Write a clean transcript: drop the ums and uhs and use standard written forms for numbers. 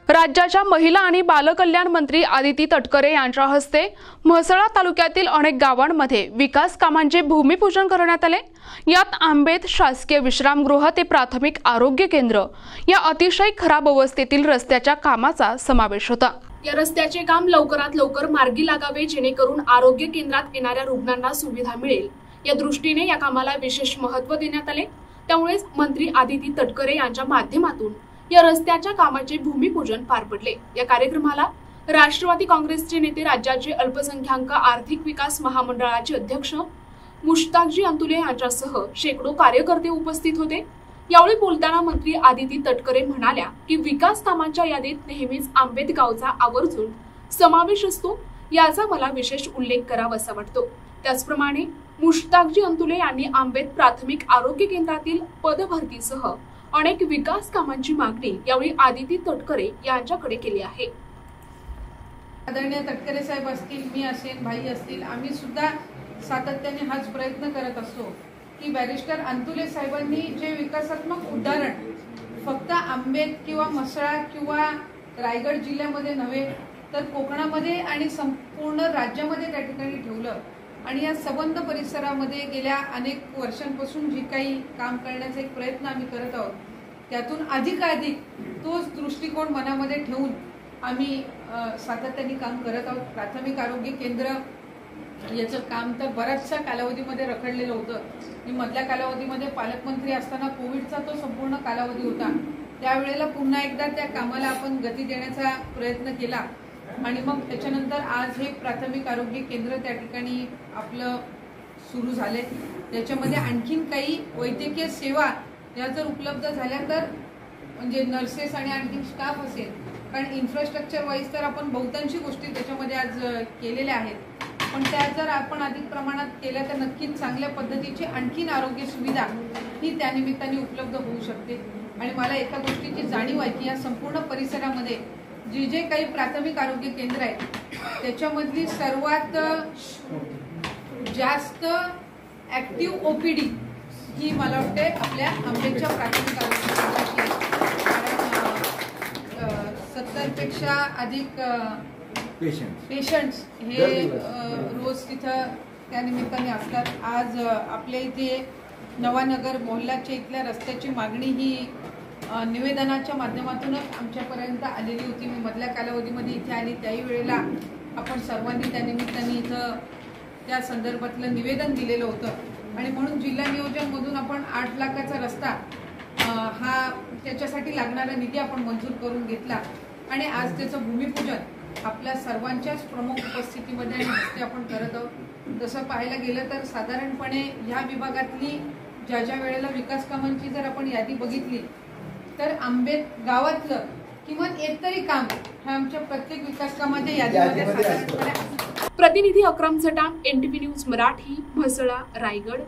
राज्याच्या महिला आणि बालकल्याण मंत्री आदिती तटकरे यांच्या हस्ते म्हसळा तालुक्यातील अनेक गावांमध्ये विकास कामांचे भूमिपूजन करण्यात आले। यात आंबेत शासकीय विश्रामगृह ते प्राथमिक आरोग्य केंद्र या अतिशय खराब अवस्थेतील रस्त्याच्या कामाचा समावेश होता। या रस्त्याचे काम लवकरात लवकर मार्गी लागावे जेणेकरून आरोग्य केंद्रात येणाऱ्या रुग्णांना सुविधा मिळेल या दृष्टीने या कामाला विशेष महत्त्व देण्यात आले। त्यामुळे मंत्री आदिती तटकरे यांच्या माध्यमातून या रस्त्याच्या कामाचे भूमिपूजन पार पडले। या कार्यक्रमाला राष्ट्रवादी काँग्रेसचे नेते, राज्याचे अल्पसंख्याक आर्थिक विकास महामंडळाचे अध्यक्ष मुश्ताकजी अंतुले यांच्यासह शेकडो कार्यकर्ते उपस्थित होते। यावेळी बोलताना मंत्री आदिती तटकरे म्हणाल्या की विकास कामांच्या यादीत नेहमीच आंबेत गावचा आवर्जून समावेश असतो, याचा मला विशेष उल्लेख करावासा वाटतो। त्याचप्रमाणे मुश्ताकजी अंतुले यांनी आंबेत प्राथमिक आरोग्य केंद्रातील पदभरतीसह अनेक विकास कामांची मागणी यावेळी आदिती तटकरे यांच्याकडे केली आहे। आदरणीय तटकरे साहेब असतील, मी असेल, भाई असतील, आम्ही सुद्धा सातत्याने हाच प्रयत्न करत असतो की बॅरिस्टर अंतुले साहेबांनी जे विकासात्मक उदाहरण फक्त आंबेत किंवा म्हसळा किंवा रायगड जिल्ह्यामध्ये नव्हे तर कोकणामध्ये आणि संपूर्ण राज्यामध्ये त्या ठिकाणी ठेवलं आणि या संबंध परिसरामध्ये गेल्या अनेक वर्षांपासून जे काही काम करण्याचा एक प्रयत्न आम्ही करत आहोत त्यातून अधिकाधिक तोच दृष्टिकोन मनामध्ये ठेवून आम्ही सातत्याने काम करत आहोत। प्राथमिक आरोग्य केंद्र याचं काम तर बऱ्याचशा कालावधीमध्ये रखडलेलं होतं। मी मधल्या कालावधीमध्ये पालकमंत्री असताना कोविडचा तो संपूर्ण कालावधी होता, त्यावेळेला पुन्हा एकदा त्या कामाला आपण गती देण्याचा प्रयत्न केला आणि मग त्याच्यानंतर आज हे प्राथमिक आरोग्य केंद्र त्या ठिकाणी आपलं सुरू झाले। त्याच्यामध्ये आणखीन काही वैद्यकीय सेवा या जर उपलब्ध झाल्या तर म्हणजे नर्सेस आणि आणखीन स्टाफ असेल, कारण इन्फ्रास्ट्रक्चर वाईज तर आपण बहुतांशी गोष्टी त्याच्यामध्ये आज केलेल्या आहेत, पण त्या जर आपण अधिक प्रमाणात केल्या तर नक्कीच चांगल्या पद्धतीची आणखीन आरोग्य सुविधा ही त्यानिमित्ताने उपलब्ध होऊ शकते। आणि मला एका गोष्टीची जाणीव आहे की या संपूर्ण परिसरामध्ये जे काही प्राथमिक आरोग्य केंद्र आहे त्याच्यामधली सर्वात जास्त ऍक्टिव्ह ओपीडी ही मला वाटते आपल्या आंबेच्या प्राथमिक आरोग्य केंद्राची। 70 पेक्षा अधिक पेशंट्स हे रोज तिथं त्या निमित्ताने असतात। आज आपल्या इथे नवानगर मोहल्ल्याच्या इथल्या रस्त्याची मागणी ही निवेदनाच्या माध्यमातूनच आमच्यापर्यंत आलेली होती। मी मधल्या कालावधीमध्ये इथे आली, त्याही वेळेला आपण सर्वांनी त्या निमित्ताने इथं त्या संदर्भातलं निवेदन दिलेलं होतं आणि म्हणून जिल्हा नियोजनमधून आपण 8 लाखाचा रस्ता हा त्याच्यासाठी लागणारा निधी आपण मंजूर करून घेतला आणि आज त्याचं भूमिपूजन आपल्या सर्वांच्याच प्रमुख उपस्थितीमध्ये आणि हस्ते आपण करत आहोत। जसं पाहायला गेलं तर साधारणपणे ह्या विभागातली ज्या वेळेला विकास कामांची जर आपण यादी बघितली तर आंबेत गावातलं किमान एक तरी काम हे आमच्या प्रत्येक विकास कामाच्या यादीमध्ये साधारणपणे। प्रतिनिधी अक्रम चटा, NTV न्यूज मराठी, म्हसळा, रायगड।